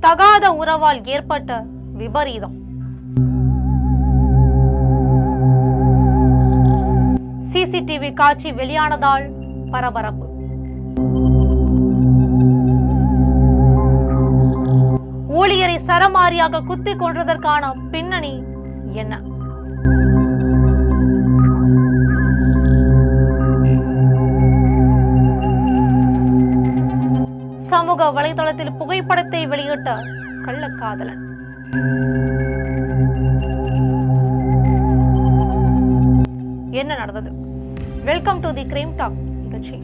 தகாத உறவால் ஏற்பட்ட விபரீதம். சிசிடிவி காட்சி வெளியானதால் பரபரப்பு. ஊழியரை சரமாரியாக குத்தி கொன்றதற்கான பின்னணி என்ன? சமூக வலைதளத்தில் புகைப்படத்தை வெளியிட்ட கள்ளக்காதலன். என்ன நடந்தது? Welcome to the crime talk நிகழ்ச்சி.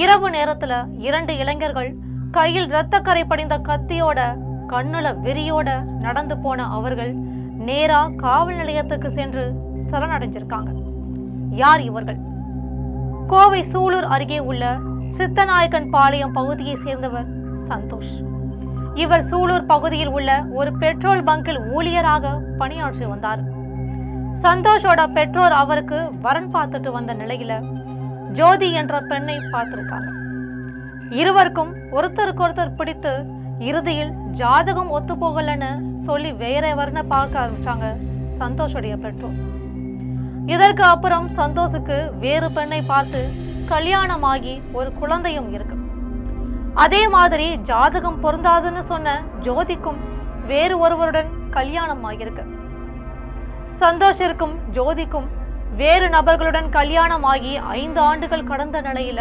இரவு நேரத்துல 2 இளைஞர்கள் கையில் இரத்தக்கரை படிந்த கத்தியோட கண்ணுல வெறியோட நடந்து போன அவர்கள் நேரா காவல் நிலையத்துக்கு சென்று சரணடைஞ்சிருக்காங்க. யார் இவர்கள்? கோவை சூலூர் அருகே உள்ள சித்தநாயக்கன் பாளையம் பகுதியை சேர்ந்தவர் சந்தோஷ். இவர் சூலூர் பகுதியில் உள்ள ஒரு பெட்ரோல் பங்கில் ஊழியராக பணியாற்றி வந்தார். சந்தோஷோட பெற்றோர் அவருக்கு வரன் பார்த்துட்டு வந்த நிலையில ஜோதி என்ற பெண்ணை பார்த்திருக்காங்க. இருவருக்கும் ஒருத்தருக்கொருத்தர் பிடித்து இறுதியில் ஜாதகம் ஒத்து போகலன்னு சொல்லி வேற வரனை பார்க்க ஆரம்பிச்சாங்க சந்தோஷுடைய பெற்றோர். இதற்கு அப்புறம் சந்தோஷுக்கு வேறு பெண்ணை பார்த்து கல்யாணமாகி ஒரு குழந்தையும் இருக்கு. அதே மாதிரி ஜாதகம் பொருந்தாதுன்னு சொன்ன ஜோதிக்கும் வேறு ஒருவருடன் கல்யாணம் ஆகியிருக்கு. சந்தோஷிற்கும் ஜோதிக்கும் வேறு நபர்களுடன் கல்யாணம் ஆகி 5 ஆண்டுகள் கடந்த நிலையில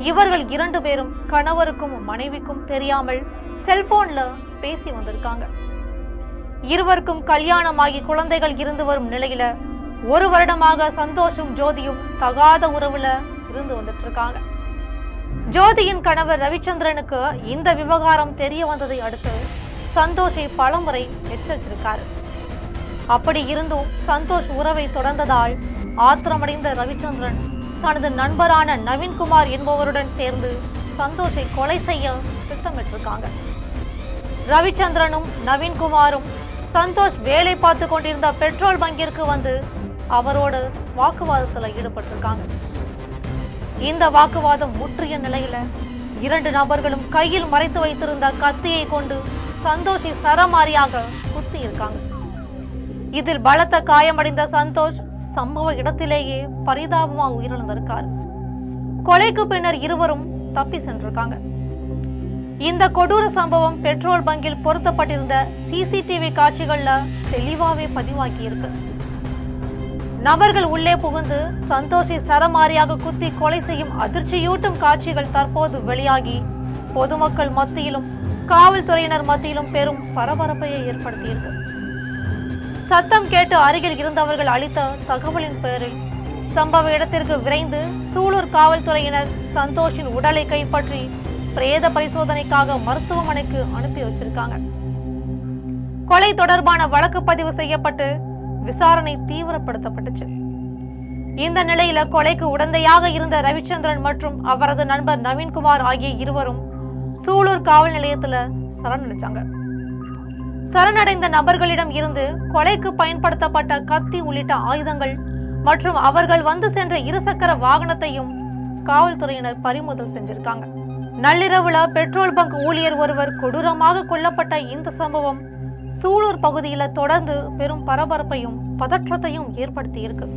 இவர்கள் 2 பேரும் கணவருக்கும் மனைவிக்கும் தெரியாமல் செல்போன்ல பேசி வந்திருக்காங்க. இருவருக்கும் கல்யாணமாகி குழந்தைகள் இருந்து வரும் நிலையில 1 வருடமாக சந்தோஷும் ஜோதியும் தகாத உறவுல இருந்து வந்துட்டு இருக்காங்க. ஜோதியின் கணவர் ரவிச்சந்திரனுக்கு இந்த விவகாரம் தெரிய வந்ததை அடுத்து சந்தோஷை பலமுறை எச்சரிச்சிருக்காரு. அப்படி இருந்தும் சந்தோஷ் உறவை தொடர்ந்ததால் ஆத்திரமடைந்த ரவிச்சந்திரன் தனது நண்பரான நவீன்குமார் என்பவருடன் சேர்ந்து சந்தோஷை கொலை செய்ய திட்டமிட்டிருக்காங்க. ரவிச்சந்திரனும் நவீன்குமாரும் சந்தோஷ் வேலை பார்த்து கொண்டிருந்த பெட்ரோல் பங்கிற்கு வந்து அவரோடு வாக்குவாதத்தில் ஈடுபட்டிருக்காங்க. இந்த வாக்குவாதம் முற்றிய நிலையில 2 நபர்களும் கையில் மறைத்து வைத்திருந்த கத்தியை கொண்டு சந்தோஷை சரமாரியாக குத்தி இருக்காங்க. இதில் பலத்த காயமடைந்த சந்தோஷ் சம்பவ இடத்திலேயே பரிதாபமாக உயிரிழந்திருக்கார். கொலைக்கு பின்னர் இருவரும் தப்பி சென்றிருக்காங்க. இந்த கொடூர சம்பவம் பெட்ரோல் பங்கில் பொருத்தப்பட்டிருந்த சிசிடிவி காட்சிகள்ல தெளிவாவே பதிவாகி இருக்கு. நபர்கள் உள்ளே புகுந்து சந்தோஷை சரமாரியாக குத்தி கொலை செய்யும் அதிர்ச்சியூட்டும் காட்சிகள் தற்போது வெளியாகி பொதுமக்கள் மத்தியிலும் காவல்துறையினர் மத்தியிலும் பெரும் பரபரப்பையை ஏற்படுத்தியிருக்கு. சத்தம் கேட்டு அருகில் இருந்தவர்கள் அளித்த தகவலின் பேரில் சம்பவ இடத்திற்கு விரைந்து சூலூர் காவல்துறையினர் சந்தோஷின் உடலை கைப்பற்றி பிரேத பரிசோதனைக்காக மருத்துவமனைக்கு அனுப்பி வச்சிருக்காங்க. கொலை தொடர்பான வழக்கு பதிவு செய்யப்பட்டு விசாரணை தீவிரப்படுத்தப்பட்டுச்சு. இந்த நிலையில கொலைக்கு உடந்தையாக இருந்த ரவிச்சந்திரன் மற்றும் அவரது நண்பர் நவீன்குமார் ஆகிய இருவரும் சூலூர் காவல் நிலையத்துல சரணடைஞ்சாங்க. சரணடைந்த நபர்களிடம் இருந்து கொலைக்கு பயன்படுத்தப்பட்ட கத்தி உள்ளிட்ட ஆயுதங்கள் மற்றும் அவர்கள் வந்து சென்ற 2 சக்கர வாகனத்தையும் காவல்துறையினர் பறிமுதல் செஞ்சிருக்காங்க. நள்ளிரவுல பெட்ரோல் பங்க் ஊழியர் ஒருவர் கொடூரமாக கொல்லப்பட்ட இந்த சம்பவம் சூலூர் பகுதியில தொடர்ந்து பெரும் பரபரப்பையும் பதற்றத்தையும் ஏற்படுத்தி இருக்கு.